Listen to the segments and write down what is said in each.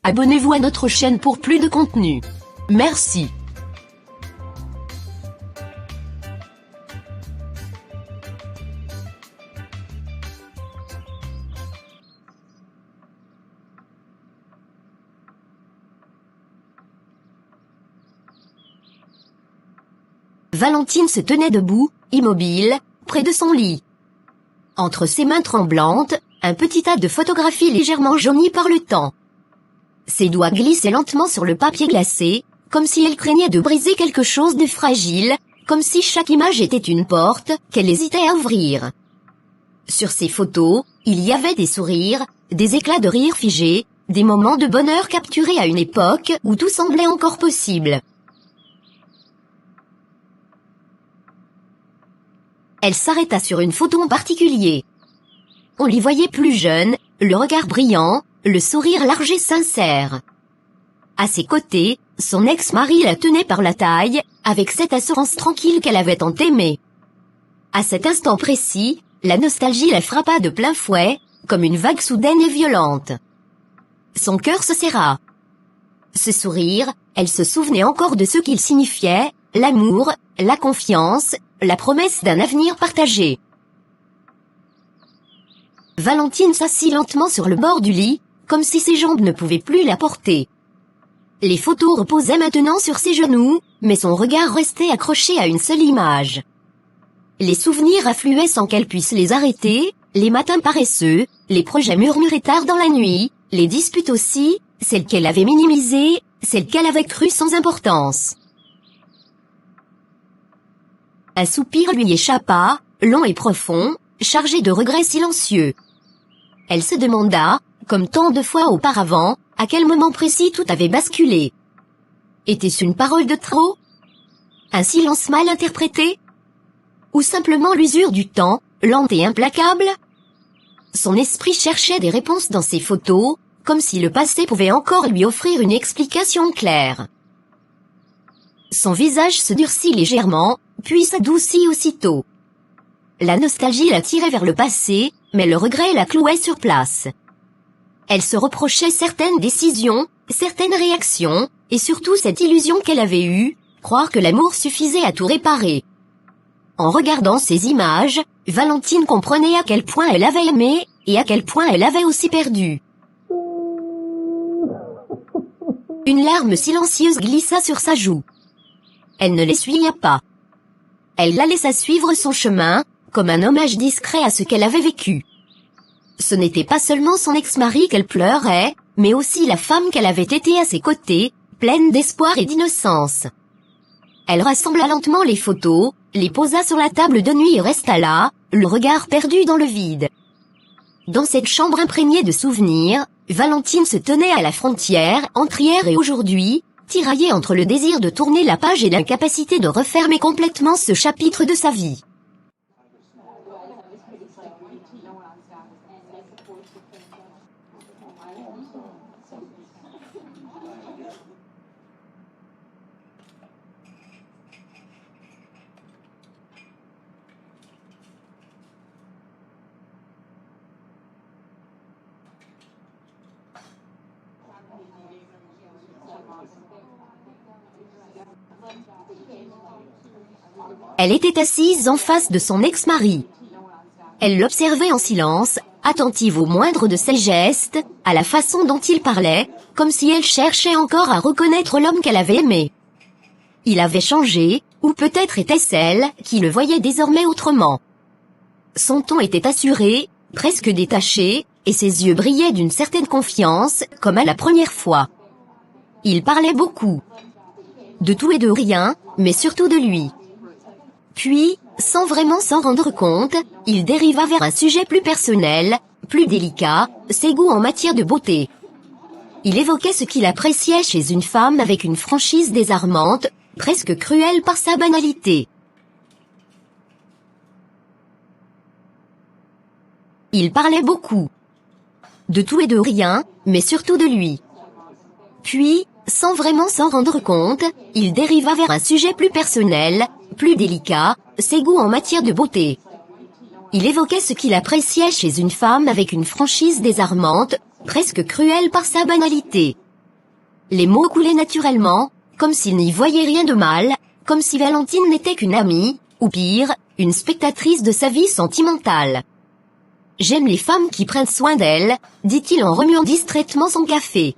Abonnez-vous à notre chaîne pour plus de contenu. Merci. Valentine se tenait debout, immobile, près de son lit. Entre ses mains tremblantes, un petit tas de photographies légèrement jaunies par le temps. Ses doigts glissaient lentement sur le papier glacé, comme si elle craignait de briser quelque chose de fragile, comme si chaque image était une porte qu'elle hésitait à ouvrir. Sur ces photos, il y avait des sourires, des éclats de rire figés, des moments de bonheur capturés à une époque où tout semblait encore possible. Elle s'arrêta sur une photo en particulier. On l'y voyait plus jeune, le regard brillant, le sourire large et sincère. À ses côtés, son ex-mari la tenait par la taille, avec cette assurance tranquille qu'elle avait tant aimée. À cet instant précis, la nostalgie la frappa de plein fouet, comme une vague soudaine et violente. Son cœur se serra. Ce sourire, elle se souvenait encore de ce qu'il signifiait, l'amour, la confiance, la promesse d'un avenir partagé. Valentine s'assit lentement sur le bord du lit, comme si ses jambes ne pouvaient plus la porter. Les photos reposaient maintenant sur ses genoux, mais son regard restait accroché à une seule image. Les souvenirs affluaient sans qu'elle puisse les arrêter, les matins paresseux, les projets murmurés tard dans la nuit, les disputes aussi, celles qu'elle avait minimisées, celles qu'elle avait crues sans importance. Un soupir lui échappa, long et profond, chargé de regrets silencieux. Elle se demanda, comme tant de fois auparavant, à quel moment précis tout avait basculé. Était-ce une parole de trop? Un silence mal interprété? Ou simplement l'usure du temps, lente et implacable? Son esprit cherchait des réponses dans ces photos, comme si le passé pouvait encore lui offrir une explication claire. Son visage se durcit légèrement, puis s'adoucit aussitôt. La nostalgie la tirait vers le passé, mais le regret la clouait sur place. Elle se reprochait certaines décisions, certaines réactions, et surtout cette illusion qu'elle avait eue, croire que l'amour suffisait à tout réparer. En regardant ces images, Valentine comprenait à quel point elle avait aimé, et à quel point elle avait aussi perdu. Une larme silencieuse glissa sur sa joue. Elle ne l'essuya pas. Elle la laissa suivre son chemin, comme un hommage discret à ce qu'elle avait vécu. Ce n'était pas seulement son ex-mari qu'elle pleurait, mais aussi la femme qu'elle avait été à ses côtés, pleine d'espoir et d'innocence. Elle rassembla lentement les photos, les posa sur la table de nuit et resta là, le regard perdu dans le vide. Dans cette chambre imprégnée de souvenirs, Valentine se tenait à la frontière entre hier et aujourd'hui, tiraillée entre le désir de tourner la page et l'incapacité de refermer complètement ce chapitre de sa vie. Elle était assise en face de son ex-mari. Elle l'observait en silence, attentive au moindre de ses gestes, à la façon dont il parlait, comme si elle cherchait encore à reconnaître l'homme qu'elle avait aimé. Il avait changé, ou peut-être était-ce elle qui le voyait désormais autrement. Son ton était assuré, presque détaché, et ses yeux brillaient d'une certaine confiance, comme à la première fois. Il parlait beaucoup. De tout et de rien, mais surtout de lui. Puis, sans vraiment s'en rendre compte, il dériva vers un sujet plus personnel, plus délicat, ses goûts en matière de beauté. Il évoquait ce qu'il appréciait chez une femme avec une franchise désarmante, presque cruelle par sa banalité. Il parlait beaucoup. De tout et de rien, mais surtout de lui. Puis, sans vraiment s'en rendre compte, il dériva vers un sujet plus personnel, plus délicat, ses goûts en matière de beauté. Il évoquait ce qu'il appréciait chez une femme avec une franchise désarmante, presque cruelle par sa banalité. Les mots coulaient naturellement, comme s'il n'y voyait rien de mal, comme si Valentine n'était qu'une amie, ou pire, une spectatrice de sa vie sentimentale. « J'aime les femmes qui prennent soin d'elles », dit-il en remuant distraitement son café.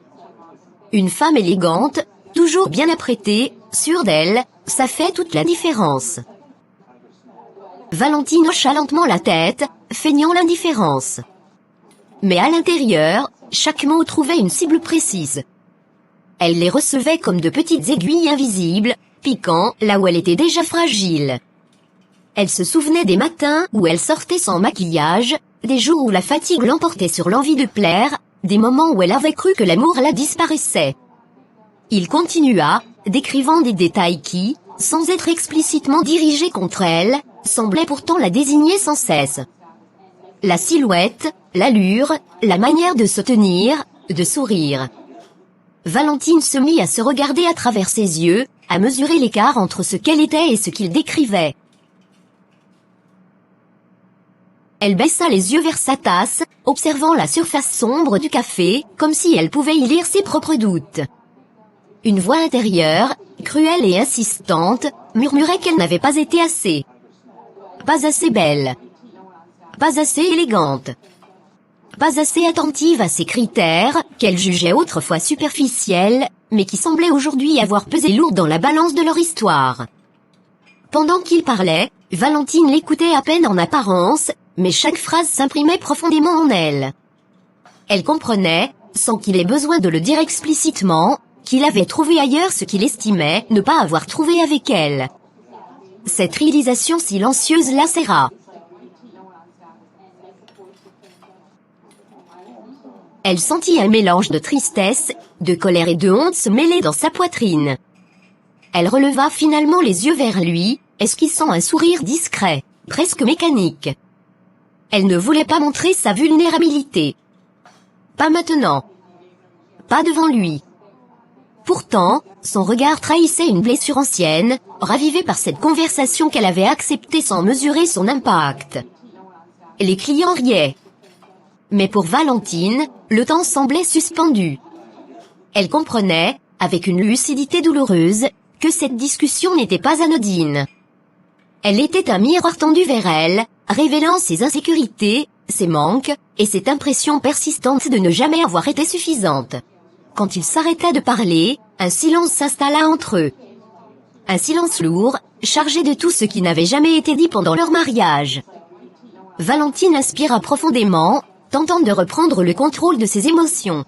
Une femme élégante, toujours bien apprêtée, sûre d'elle, ça fait toute la différence. Valentine hocha lentement la tête, feignant l'indifférence. Mais à l'intérieur, chaque mot trouvait une cible précise. Elle les recevait comme de petites aiguilles invisibles, piquant là où elle était déjà fragile. Elle se souvenait des matins où elle sortait sans maquillage, des jours où la fatigue l'emportait sur l'envie de plaire, des moments où elle avait cru que l'amour la disparaissait. Il continua, décrivant des détails qui, sans être explicitement dirigés contre elle, semblaient pourtant la désigner sans cesse. La silhouette, l'allure, la manière de se tenir, de sourire. Valentine se mit à se regarder à travers ses yeux, à mesurer l'écart entre ce qu'elle était et ce qu'il décrivait. Elle baissa les yeux vers sa tasse, observant la surface sombre du café, comme si elle pouvait y lire ses propres doutes. Une voix intérieure, cruelle et insistante, murmurait qu'elle n'avait pas été assez. Pas assez belle. Pas assez élégante. Pas assez attentive à ses critères, qu'elle jugeait autrefois superficiels, mais qui semblaient aujourd'hui avoir pesé lourd dans la balance de leur histoire. Pendant qu'il parlait, Valentine l'écoutait à peine en apparence, mais chaque phrase s'imprimait profondément en elle. Elle comprenait, sans qu'il ait besoin de le dire explicitement, qu'il avait trouvé ailleurs ce qu'il estimait ne pas avoir trouvé avec elle. Cette réalisation silencieuse lacéra. Elle sentit un mélange de tristesse, de colère et de honte se mêler dans sa poitrine. Elle releva finalement les yeux vers lui, esquissant un sourire discret, presque mécanique. Elle ne voulait pas montrer sa vulnérabilité. Pas maintenant. Pas devant lui. Pourtant, son regard trahissait une blessure ancienne, ravivée par cette conversation qu'elle avait acceptée sans mesurer son impact. Les clients riaient. Mais pour Valentine, le temps semblait suspendu. Elle comprenait, avec une lucidité douloureuse, que cette discussion n'était pas anodine. Elle était un miroir tendu vers elle, révélant ses insécurités, ses manques, et cette impression persistante de ne jamais avoir été suffisante. Quand il s'arrêta de parler, un silence s'installa entre eux. Un silence lourd, chargé de tout ce qui n'avait jamais été dit pendant leur mariage. Valentine inspira profondément, tentant de reprendre le contrôle de ses émotions.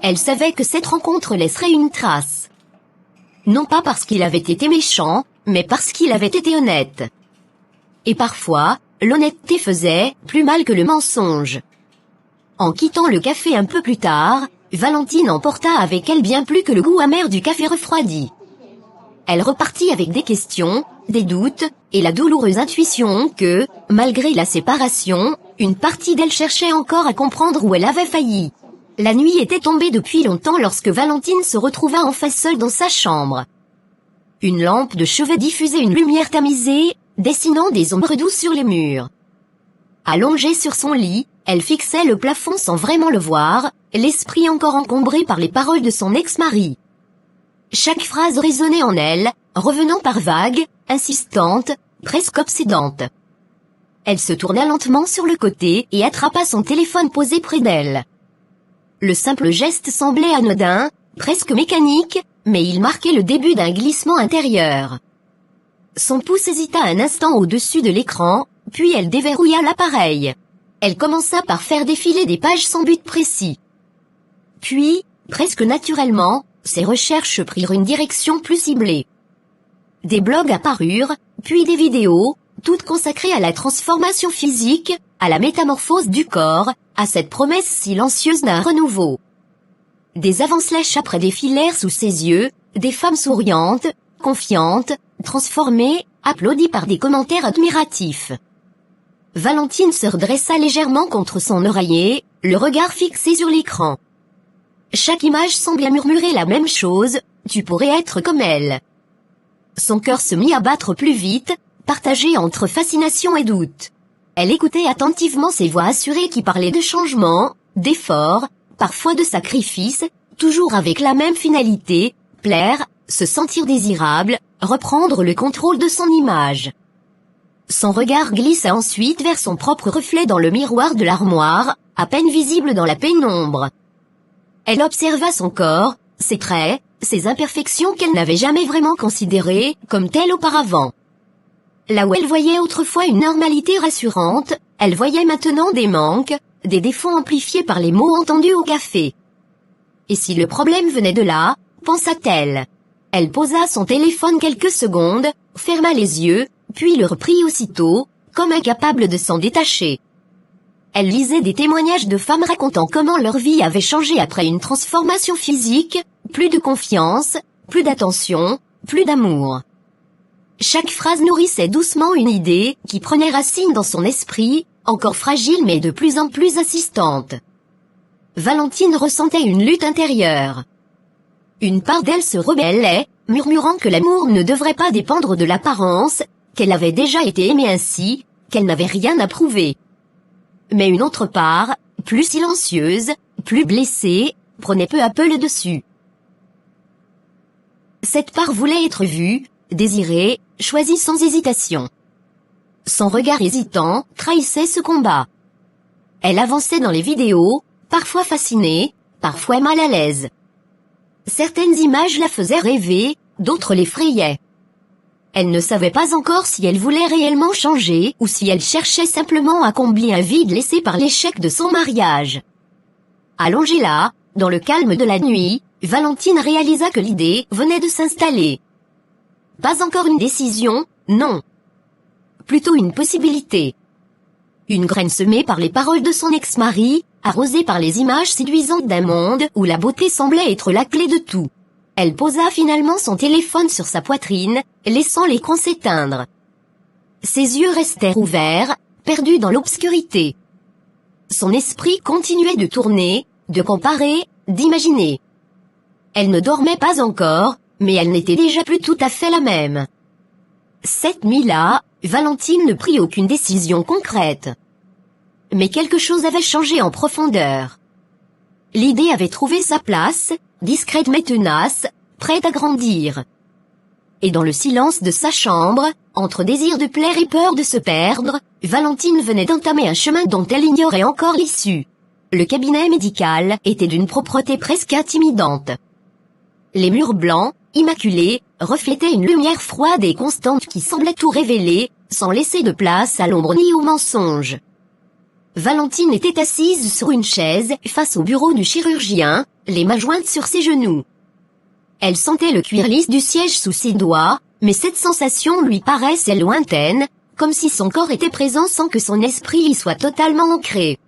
Elle savait que cette rencontre laisserait une trace. Non pas parce qu'il avait été méchant, mais parce qu'il avait été honnête. Et parfois, l'honnêteté faisait plus mal que le mensonge. En quittant le café un peu plus tard, Valentine emporta avec elle bien plus que le goût amer du café refroidi. Elle repartit avec des questions, des doutes, et la douloureuse intuition que, malgré la séparation, une partie d'elle cherchait encore à comprendre où elle avait failli. La nuit était tombée depuis longtemps lorsque Valentine se retrouva enfin seule dans sa chambre. Une lampe de chevet diffusait une lumière tamisée, dessinant des ombres douces sur les murs. Allongée sur son lit, elle fixait le plafond sans vraiment le voir, l'esprit encore encombré par les paroles de son ex-mari. Chaque phrase résonnait en elle, revenant par vagues, insistante, presque obsédante. Elle se tourna lentement sur le côté et attrapa son téléphone posé près d'elle. Le simple geste semblait anodin, presque mécanique, mais il marquait le début d'un glissement intérieur. Son pouce hésita un instant au-dessus de l'écran, puis elle déverrouilla l'appareil. Elle commença par faire défiler des pages sans but précis. Puis, presque naturellement, ses recherches prirent une direction plus ciblée. Des blogs apparurent, puis des vidéos, toutes consacrées à la transformation physique, à la métamorphose du corps, à cette promesse silencieuse d'un renouveau. Des avances-lèches après défilèrent sous ses yeux, des femmes souriantes, confiantes, transformées, applaudies par des commentaires admiratifs. Valentine se redressa légèrement contre son oreiller, le regard fixé sur l'écran. Chaque image semblait murmurer la même chose, tu pourrais être comme elle. Son cœur se mit à battre plus vite, partagé entre fascination et doute. Elle écoutait attentivement ces voix assurées qui parlaient de changement, d'efforts, parfois de sacrifices, toujours avec la même finalité, plaire, se sentir désirable, reprendre le contrôle de son image. Son regard glissa ensuite vers son propre reflet dans le miroir de l'armoire, à peine visible dans la pénombre. Elle observa son corps, ses traits, ses imperfections qu'elle n'avait jamais vraiment considérées comme telles auparavant. Là où elle voyait autrefois une normalité rassurante, elle voyait maintenant des manques, des défauts amplifiés par les mots entendus au café. Et si le problème venait de là, pensa-t-elle. Elle posa son téléphone quelques secondes, ferma les yeux, puis le reprit aussitôt, comme incapable de s'en détacher. Elle lisait des témoignages de femmes racontant comment leur vie avait changé après une transformation physique, plus de confiance, plus d'attention, plus d'amour. Chaque phrase nourrissait doucement une idée qui prenait racine dans son esprit, encore fragile mais de plus en plus insistante. Valentine ressentait une lutte intérieure. Une part d'elle se rebellait, murmurant que l'amour ne devrait pas dépendre de l'apparence, qu'elle avait déjà été aimée ainsi, qu'elle n'avait rien à prouver. Mais une autre part, plus silencieuse, plus blessée, prenait peu à peu le dessus. Cette part voulait être vue, désirée, choisie sans hésitation. Son regard hésitant trahissait ce combat. Elle avançait dans les vidéos, parfois fascinée, parfois mal à l'aise. Certaines images la faisaient rêver, d'autres l'effrayaient. Elle ne savait pas encore si elle voulait réellement changer ou si elle cherchait simplement à combler un vide laissé par l'échec de son mariage. Allongée là, dans le calme de la nuit, Valentine réalisa que l'idée venait de s'installer. Pas encore une décision, non. Plutôt une possibilité. Une graine semée par les paroles de son ex-mari, arrosée par les images séduisantes d'un monde où la beauté semblait être la clé de tout. Elle posa finalement son téléphone sur sa poitrine, laissant l'écran s'éteindre. Ses yeux restèrent ouverts, perdus dans l'obscurité. Son esprit continuait de tourner, de comparer, d'imaginer. Elle ne dormait pas encore, mais elle n'était déjà plus tout à fait la même. Cette nuit-là, Valentine ne prit aucune décision concrète. Mais quelque chose avait changé en profondeur. L'idée avait trouvé sa place, discrète mais tenace, prête à grandir. Et dans le silence de sa chambre, entre désir de plaire et peur de se perdre, Valentine venait d'entamer un chemin dont elle ignorait encore l'issue. Le cabinet médical était d'une propreté presque intimidante. Les murs blancs, immaculés, reflétaient une lumière froide et constante qui semblait tout révéler, sans laisser de place à l'ombre ni au mensonge. Valentine était assise sur une chaise face au bureau du chirurgien, les mains jointes sur ses genoux. Elle sentait le cuir lisse du siège sous ses doigts, mais cette sensation lui paraissait lointaine, comme si son corps était présent sans que son esprit y soit totalement ancré.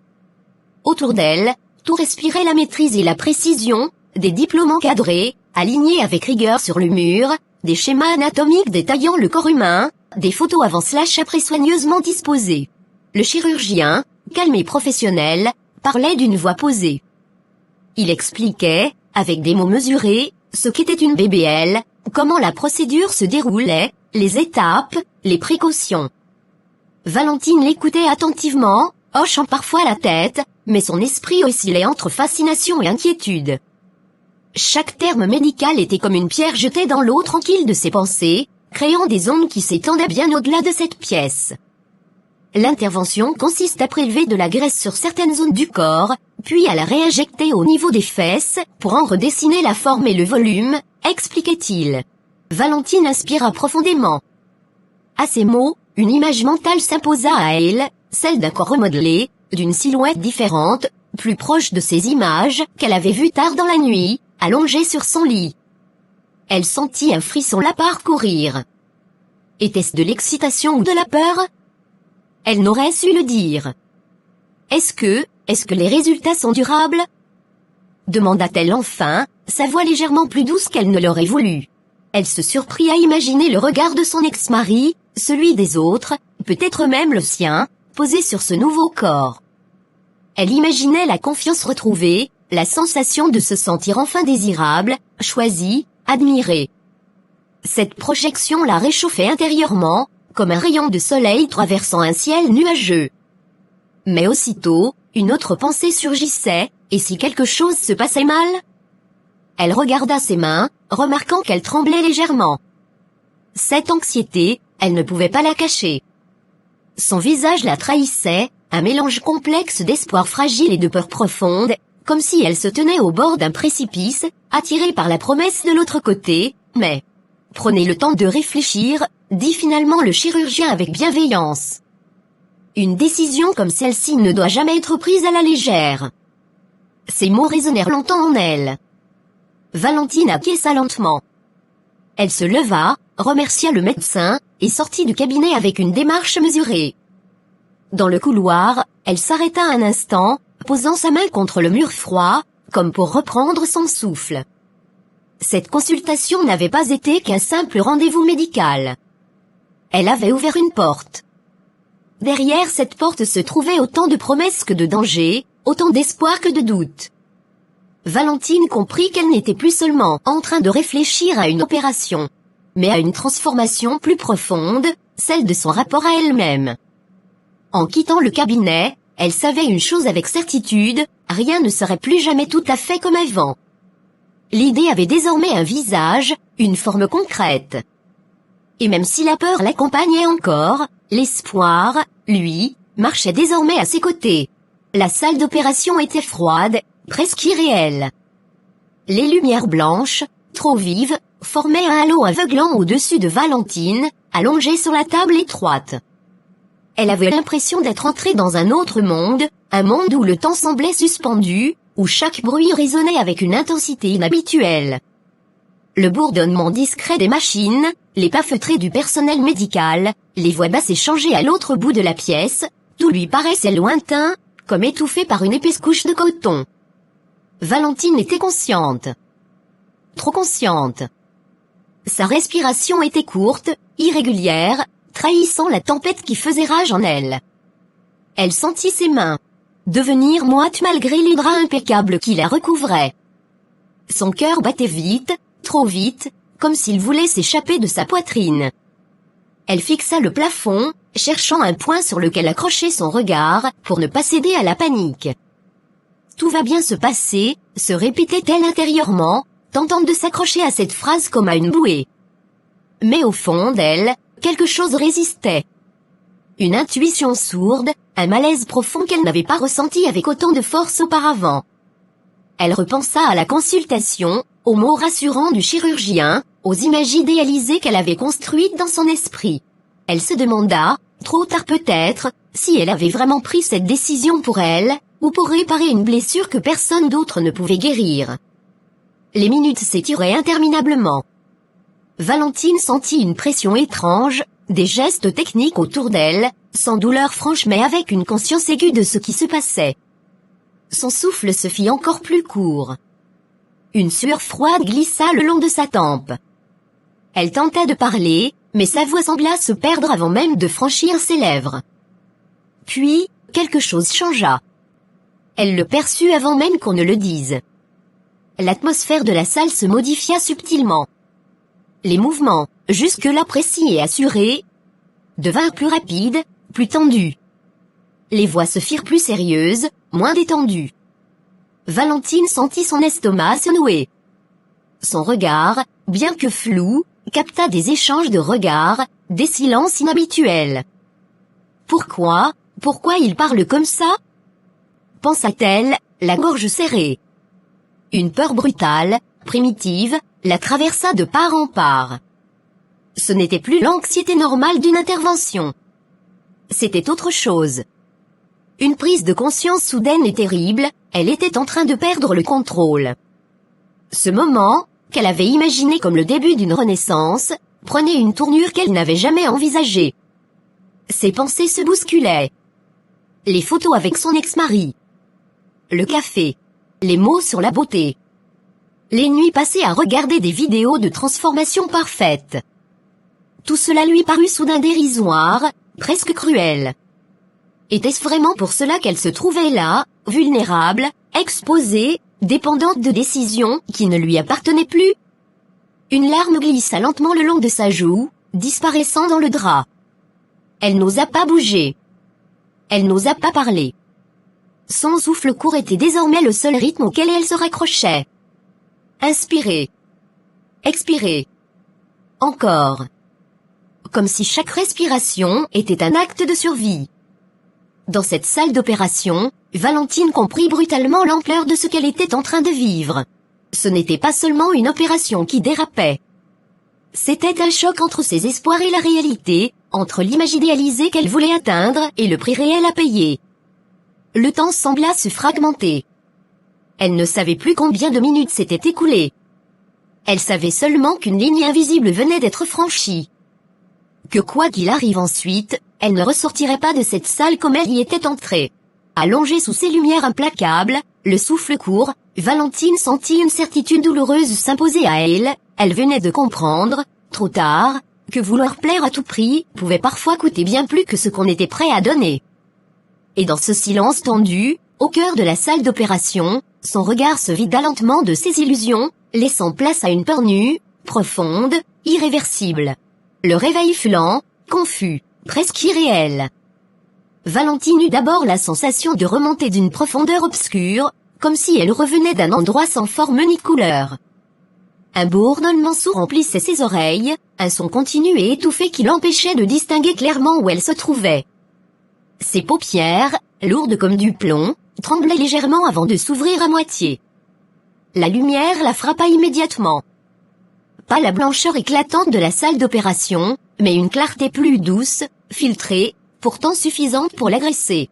Autour d'elle, tout respirait la maîtrise et la précision, des diplômes encadrés, alignés avec rigueur sur le mur, des schémas anatomiques détaillant le corps humain, des photos avant/après soigneusement disposées. Le chirurgien, calme et professionnel, parlait d'une voix posée. Il expliquait, avec des mots mesurés, ce qu'était une BBL, comment la procédure se déroulait, les étapes, les précautions. Valentine l'écoutait attentivement, hochant parfois la tête, mais son esprit oscillait entre fascination et inquiétude. Chaque terme médical était comme une pierre jetée dans l'eau tranquille de ses pensées, créant des ondes qui s'étendaient bien au-delà de cette pièce. L'intervention consiste à prélever de la graisse sur certaines zones du corps, puis à la réinjecter au niveau des fesses, pour en redessiner la forme et le volume, expliquait-il. Valentine inspira profondément. À ces mots, une image mentale s'imposa à elle, celle d'un corps remodelé, d'une silhouette différente, plus proche de ces images qu'elle avait vues tard dans la nuit, allongée sur son lit. Elle sentit un frisson la parcourir. Était-ce de l'excitation ou de la peur ? Elle n'aurait su le dire. Est-ce que les résultats sont durables ? Demanda-t-elle enfin, sa voix légèrement plus douce qu'elle ne l'aurait voulu. Elle se surprit à imaginer le regard de son ex-mari, celui des autres, peut-être même le sien, posé sur ce nouveau corps. Elle imaginait la confiance retrouvée, la sensation de se sentir enfin désirable, choisie, admirée. Cette projection la réchauffait intérieurement, comme un rayon de soleil traversant un ciel nuageux. Mais aussitôt, une autre pensée surgissait, et si quelque chose se passait mal ? Elle regarda ses mains, remarquant qu'elles tremblaient légèrement. Cette anxiété, elle ne pouvait pas la cacher. Son visage la trahissait, un mélange complexe d'espoir fragile et de peur profonde, comme si elle se tenait au bord d'un précipice, attirée par la promesse de l'autre côté, mais... Prenez le temps de réfléchir, dit finalement le chirurgien avec bienveillance. Une décision comme celle-ci ne doit jamais être prise à la légère. Ces mots résonnèrent longtemps en elle. Valentine acquiesça lentement. Elle se leva, remercia le médecin, et sortit du cabinet avec une démarche mesurée. Dans le couloir, elle s'arrêta un instant, posant sa main contre le mur froid, comme pour reprendre son souffle. Cette consultation n'avait pas été qu'un simple rendez-vous médical. Elle avait ouvert une porte. Derrière cette porte se trouvaient autant de promesses que de dangers, autant d'espoir que de doutes. Valentine comprit qu'elle n'était plus seulement en train de réfléchir à une opération, mais à une transformation plus profonde, celle de son rapport à elle-même. En quittant le cabinet, elle savait une chose avec certitude, rien ne serait plus jamais tout à fait comme avant. L'idée avait désormais un visage, une forme concrète. Et même si la peur l'accompagnait encore, l'espoir, lui, marchait désormais à ses côtés. La salle d'opération était froide, presque irréelle. Les lumières blanches, trop vives, formaient un halo aveuglant au-dessus de Valentine, allongée sur la table étroite. Elle avait l'impression d'être entrée dans un autre monde, un monde où le temps semblait suspendu, où chaque bruit résonnait avec une intensité inhabituelle. Le bourdonnement discret des machines, les pas feutrés du personnel médical, les voix basses échangées à l'autre bout de la pièce, tout lui paraissait lointain, comme étouffé par une épaisse couche de coton. Valentine était consciente. Trop consciente. Sa respiration était courte, irrégulière, trahissant la tempête qui faisait rage en elle. Elle sentit ses mains devenir moites malgré les draps impeccables qui la recouvraient. Son cœur battait vite, trop vite, comme s'il voulait s'échapper de sa poitrine. Elle fixa le plafond, cherchant un point sur lequel accrocher son regard, pour ne pas céder à la panique. Tout va bien se passer, se répétait-elle intérieurement, tentant de s'accrocher à cette phrase comme à une bouée. Mais au fond d'elle, quelque chose résistait. Une intuition sourde, un malaise profond qu'elle n'avait pas ressenti avec autant de force auparavant. Elle repensa à la consultation, aux mots rassurants du chirurgien, aux images idéalisées qu'elle avait construites dans son esprit. Elle se demanda, trop tard peut-être, si elle avait vraiment pris cette décision pour elle, ou pour réparer une blessure que personne d'autre ne pouvait guérir. Les minutes s'étiraient interminablement. Valentine sentit une pression étrange, des gestes techniques autour d'elle, sans douleur franche mais avec une conscience aiguë de ce qui se passait. Son souffle se fit encore plus court. Une sueur froide glissa le long de sa tempe. Elle tenta de parler, mais sa voix sembla se perdre avant même de franchir ses lèvres. Puis, quelque chose changea. Elle le perçut avant même qu'on ne le dise. L'atmosphère de la salle se modifia subtilement. Les mouvements, jusque-là précis et assurés, devinrent plus rapides, plus tendus. Les voix se firent plus sérieuses, moins détendues. Valentine sentit son estomac se nouer. Son regard, bien que flou, capta des échanges de regards, des silences inhabituels. Pourquoi il parle comme ça? Pensa-t-elle, la gorge serrée. Une peur brutale, primitive, la traversa de part en part. Ce n'était plus l'anxiété normale d'une intervention. C'était autre chose. Une prise de conscience soudaine et terrible, elle était en train de perdre le contrôle. Ce moment, qu'elle avait imaginé comme le début d'une renaissance, prenait une tournure qu'elle n'avait jamais envisagée. Ses pensées se bousculaient. Les photos avec son ex-mari. Le café. Les mots sur la beauté. Les nuits passées à regarder des vidéos de transformation parfaite. Tout cela lui parut soudain dérisoire, presque cruel. Était-ce vraiment pour cela qu'elle se trouvait là, vulnérable, exposée, dépendante de décisions qui ne lui appartenaient plus? Une larme glissa lentement le long de sa joue, disparaissant dans le drap. Elle n'osa pas bouger. Elle n'osa pas parler. Son souffle court était désormais le seul rythme auquel elle se raccrochait. Inspirez. Expirez. Encore. Comme si chaque respiration était un acte de survie. Dans cette salle d'opération, Valentine comprit brutalement l'ampleur de ce qu'elle était en train de vivre. Ce n'était pas seulement une opération qui dérapait. C'était un choc entre ses espoirs et la réalité, entre l'image idéalisée qu'elle voulait atteindre et le prix réel à payer. Le temps sembla se fragmenter. Elle ne savait plus combien de minutes s'étaient écoulées. Elle savait seulement qu'une ligne invisible venait d'être franchie. Que quoi qu'il arrive ensuite, elle ne ressortirait pas de cette salle comme elle y était entrée. Allongée sous ces lumières implacables, le souffle court, Valentine sentit une certitude douloureuse s'imposer à elle. Elle venait de comprendre, trop tard, que vouloir plaire à tout prix pouvait parfois coûter bien plus que ce qu'on était prêt à donner. Et dans ce silence tendu, au cœur de la salle d'opération, son regard se vida lentement de ses illusions, laissant place à une peur nue, profonde, irréversible. Le réveil fut lent, confus, presque irréel. Valentine eut d'abord la sensation de remonter d'une profondeur obscure, comme si elle revenait d'un endroit sans forme ni couleur. Un bourdonnement sourd remplissait ses oreilles, un son continu et étouffé qui l'empêchait de distinguer clairement où elle se trouvait. Ses paupières, lourdes comme du plomb, tremblaient légèrement avant de s'ouvrir à moitié. La lumière la frappa immédiatement. Pas la blancheur éclatante de la salle d'opération, mais une clarté plus douce, filtrée, pourtant suffisante pour l'agresser.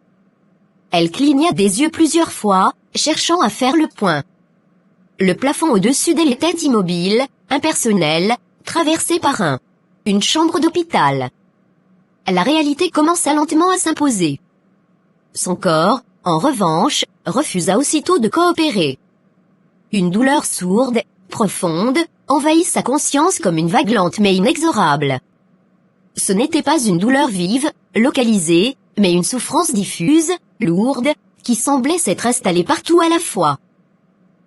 Elle cligna des yeux plusieurs fois, cherchant à faire le point. Le plafond au-dessus d'elle était immobile, impersonnel, traversé par une chambre d'hôpital. La réalité commença lentement à s'imposer. Son corps, en revanche, refusa aussitôt de coopérer. Une douleur sourde, profonde, envahit sa conscience comme une vague lente mais inexorable. Ce n'était pas une douleur vive, localisée, mais une souffrance diffuse, lourde, qui semblait s'être installée partout à la fois.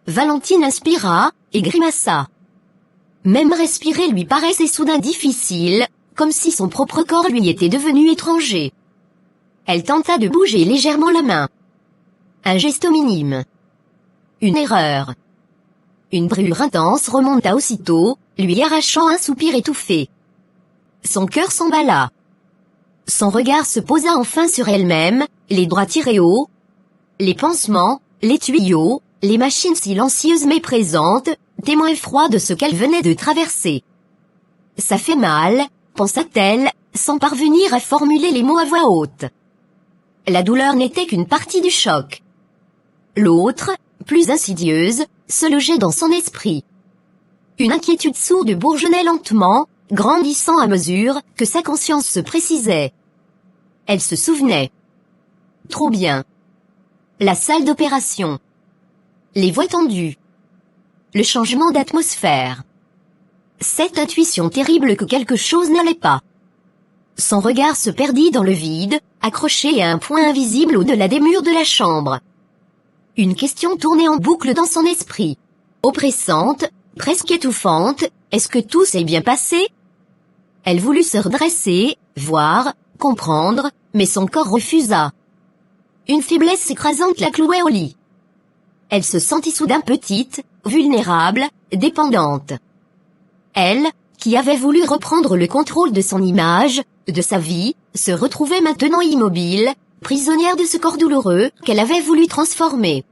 Valentine inspira, et grimaça. Même respirer lui paraissait soudain difficile, comme si son propre corps lui était devenu étranger. Elle tenta de bouger légèrement la main. Un geste minime. Une erreur. Une brûlure intense remonta aussitôt, lui arrachant un soupir étouffé. Son cœur s'emballa. Son regard se posa enfin sur elle-même, les doigts tirés haut. Les pansements, les tuyaux, les machines silencieuses mais présentes, témoins froids de ce qu'elle venait de traverser. Ça fait mal, pensa-t-elle, sans parvenir à formuler les mots à voix haute. La douleur n'était qu'une partie du choc. L'autre, plus insidieuse, se logeait dans son esprit. Une inquiétude sourde bourgeonnait lentement, grandissant à mesure que sa conscience se précisait. Elle se souvenait. Trop bien. La salle d'opération. Les voix tendues. Le changement d'atmosphère. Cette intuition terrible que quelque chose n'allait pas. Son regard se perdit dans le vide, accroché à un point invisible au-delà des murs de la chambre. Une question tournait en boucle dans son esprit. Oppressante, presque étouffante, est-ce que tout s'est bien passé? Elle voulut se redresser, voir, comprendre, mais son corps refusa. Une faiblesse écrasante la clouait au lit. Elle se sentit soudain petite, vulnérable, dépendante. Elle, qui avait voulu reprendre le contrôle de son image, de sa vie, se retrouvait maintenant immobile, prisonnière de ce corps douloureux qu'elle avait voulu transformer.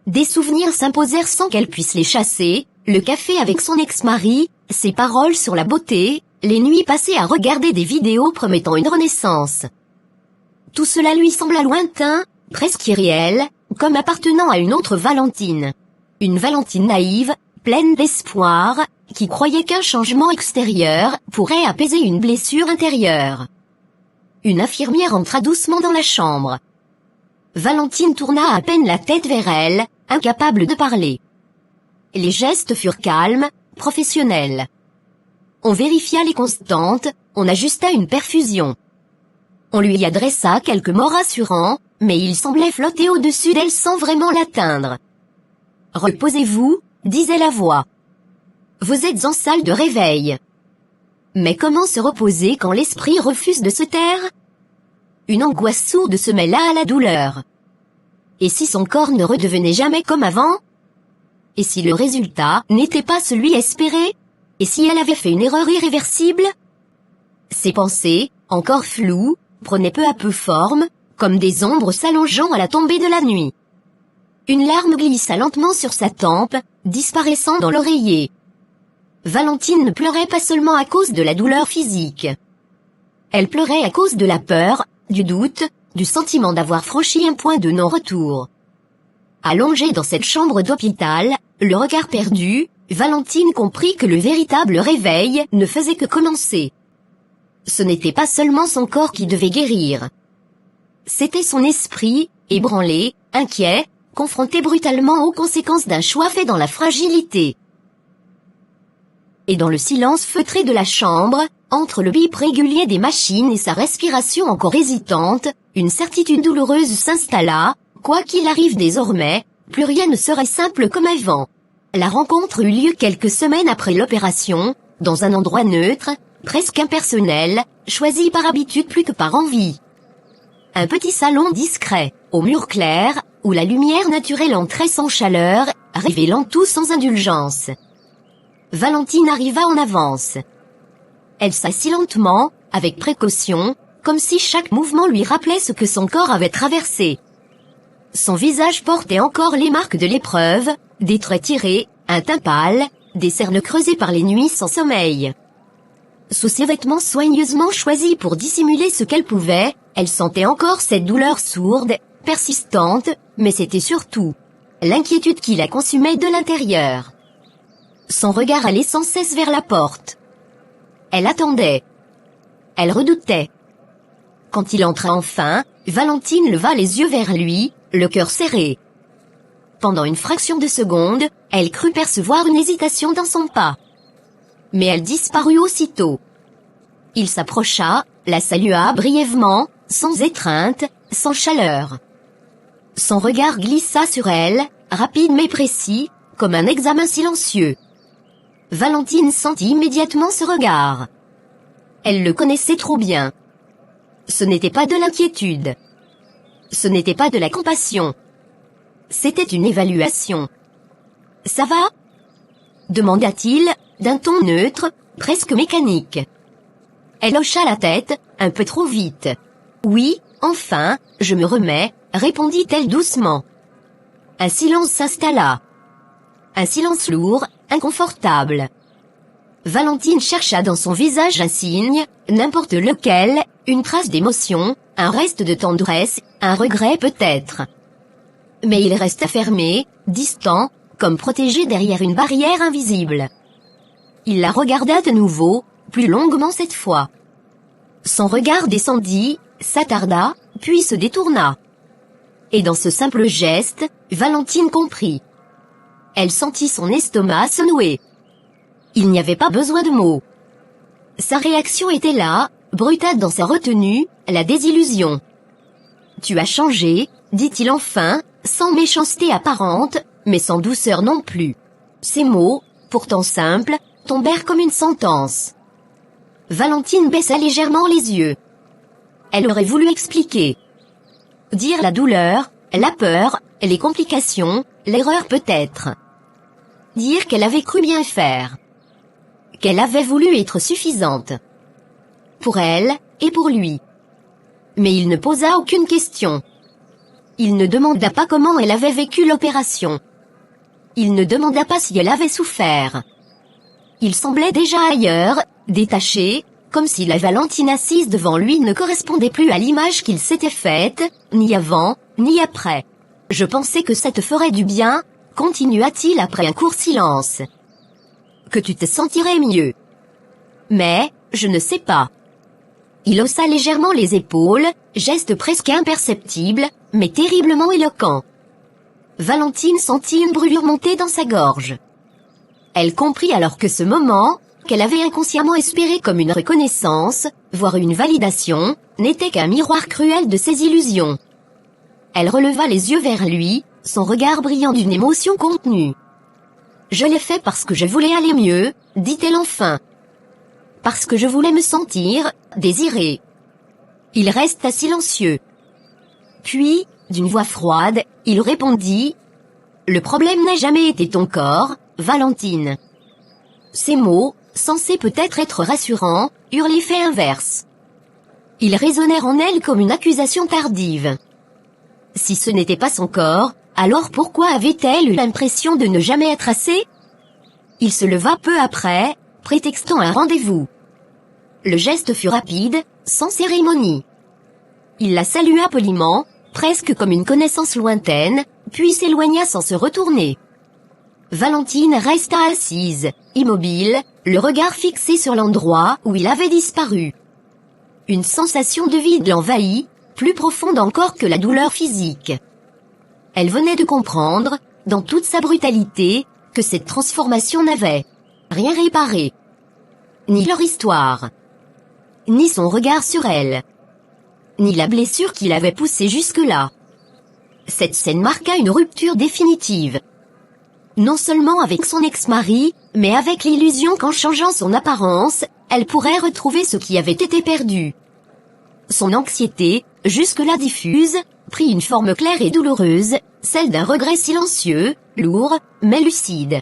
Des souvenirs s'imposèrent sans qu'elle puisse les chasser, le café avec son ex-mari, ses paroles sur la beauté, les nuits passées à regarder des vidéos promettant une renaissance. Tout cela lui sembla lointain, presque irréel, comme appartenant à une autre Valentine. Une Valentine naïve, pleine d'espoir, qui croyait qu'un changement extérieur pourrait apaiser une blessure intérieure. Une infirmière entra doucement dans la chambre. Valentine tourna à peine la tête vers elle, incapable de parler. Les gestes furent calmes, professionnels. On vérifia les constantes, on ajusta une perfusion. On lui adressa quelques mots rassurants, mais il semblait flotter au-dessus d'elle sans vraiment l'atteindre. « Reposez-vous », disait la voix. « Vous êtes en salle de réveil. » Mais comment se reposer quand l'esprit refuse de se taire? Une angoisse sourde se mêla à la douleur. Et si son corps ne redevenait jamais comme avant? Et si le résultat n'était pas celui espéré? Et si elle avait fait une erreur irréversible? Ses pensées, encore floues, prenaient peu à peu forme, comme des ombres s'allongeant à la tombée de la nuit. Une larme glissa lentement sur sa tempe, disparaissant dans l'oreiller. Valentine ne pleurait pas seulement à cause de la douleur physique. Elle pleurait à cause de la peur, du doute, du sentiment d'avoir franchi un point de non-retour. Allongée dans cette chambre d'hôpital, le regard perdu, Valentine comprit que le véritable réveil ne faisait que commencer. Ce n'était pas seulement son corps qui devait guérir. C'était son esprit, ébranlé, inquiet, confronté brutalement aux conséquences d'un choix fait dans la fragilité. Et dans le silence feutré de la chambre, entre le bip régulier des machines et sa respiration encore hésitante, une certitude douloureuse s'installa, quoi qu'il arrive désormais, plus rien ne serait simple comme avant. La rencontre eut lieu quelques semaines après l'opération, dans un endroit neutre, presque impersonnel, choisi par habitude plus que par envie. Un petit salon discret, aux murs clairs, où la lumière naturelle entrait sans chaleur, révélant tout sans indulgence. Valentine arriva en avance. Elle s'assit lentement, avec précaution, comme si chaque mouvement lui rappelait ce que son corps avait traversé. Son visage portait encore les marques de l'épreuve, des traits tirés, un teint pâle, des cernes creusées par les nuits sans sommeil. Sous ses vêtements soigneusement choisis pour dissimuler ce qu'elle pouvait, elle sentait encore cette douleur sourde, persistante, mais c'était surtout l'inquiétude qui la consumait de l'intérieur. Son regard allait sans cesse vers la porte. Elle attendait. Elle redoutait. Quand il entra enfin, Valentine leva les yeux vers lui, le cœur serré. Pendant une fraction de seconde, elle crut percevoir une hésitation dans son pas. Mais elle disparut aussitôt. Il s'approcha, la salua brièvement, sans étreinte, sans chaleur. Son regard glissa sur elle, rapide mais précis, comme un examen silencieux. Valentine sentit immédiatement ce regard. Elle le connaissait trop bien. Ce n'était pas de l'inquiétude. Ce n'était pas de la compassion. C'était une évaluation. « Ça va ?» demanda-t-il, d'un ton neutre, presque mécanique. Elle hocha la tête, un peu trop vite. « Oui, enfin, je me remets, » répondit-elle doucement. Un silence s'installa. Un silence lourd, inconfortable. Valentine chercha dans son visage un signe, n'importe lequel, une trace d'émotion, un reste de tendresse, un regret peut-être. Mais il resta fermé, distant, comme protégé derrière une barrière invisible. Il la regarda de nouveau, plus longuement cette fois. Son regard descendit, s'attarda, puis se détourna. Et dans ce simple geste, Valentine comprit. Elle sentit son estomac se nouer. Il n'y avait pas besoin de mots. Sa réaction était là, brutale dans sa retenue, la désillusion. « Tu as changé », dit-il enfin, sans méchanceté apparente, mais sans douceur non plus. Ces mots, pourtant simples, tombèrent comme une sentence. Valentine baissa légèrement les yeux. Elle aurait voulu expliquer. Dire la douleur, la peur, les complications, l'erreur peut-être. Dire qu'elle avait cru bien faire. Qu'elle avait voulu être suffisante. Pour elle, et pour lui. Mais il ne posa aucune question. Il ne demanda pas comment elle avait vécu l'opération. Il ne demanda pas si elle avait souffert. Il semblait déjà ailleurs, détaché, comme si la Valentine assise devant lui ne correspondait plus à l'image qu'il s'était faite, ni avant, ni après. « Je pensais que ça te ferait du bien », continua-t-il après un court silence. « Que tu te sentirais mieux. Mais, je ne sais pas. » Il haussa légèrement les épaules, geste presque imperceptible, mais terriblement éloquent. Valentine sentit une brûlure monter dans sa gorge. Elle comprit alors que ce moment, qu'elle avait inconsciemment espéré comme une reconnaissance, voire une validation, n'était qu'un miroir cruel de ses illusions. Elle releva les yeux vers lui, son regard brillant d'une émotion contenue. « Je l'ai fait parce que je voulais aller mieux, » dit-elle enfin. « Parce que je voulais me sentir désirée. » Il resta silencieux. Puis, d'une voix froide, il répondit Le problème n'a jamais été ton corps, Valentine. Ces mots, censés peut-être être rassurants, eurent l'effet inverse. Ils résonnèrent en elle comme une accusation tardive. Si ce n'était pas son corps, alors pourquoi avait-elle eu l'impression de ne jamais être assez? Il se leva peu après, prétextant un rendez-vous. Le geste fut rapide, sans cérémonie. Il la salua poliment, presque comme une connaissance lointaine, puis s'éloigna sans se retourner. Valentine resta assise, immobile, le regard fixé sur l'endroit où il avait disparu. Une sensation de vide l'envahit, plus profonde encore que la douleur physique. Elle venait de comprendre, dans toute sa brutalité, que cette transformation n'avait rien réparé. Ni leur histoire, ni son regard sur elle, ni la blessure qui l'avait poussée jusque-là. Cette scène marqua une rupture définitive. Non seulement avec son ex-mari, mais avec l'illusion qu'en changeant son apparence, elle pourrait retrouver ce qui avait été perdu. Son anxiété, jusque-là diffuse, prit une forme claire et douloureuse, celle d'un regret silencieux, lourd, mais lucide.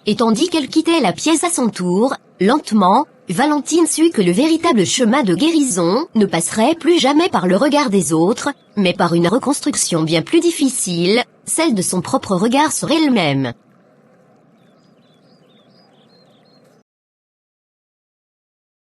Et tandis qu'elle quittait la pièce à son tour, lentement, Valentine sut que le véritable chemin de guérison ne passerait plus jamais par le regard des autres, mais par une reconstruction bien plus difficile, celle de son propre regard sur elle-même.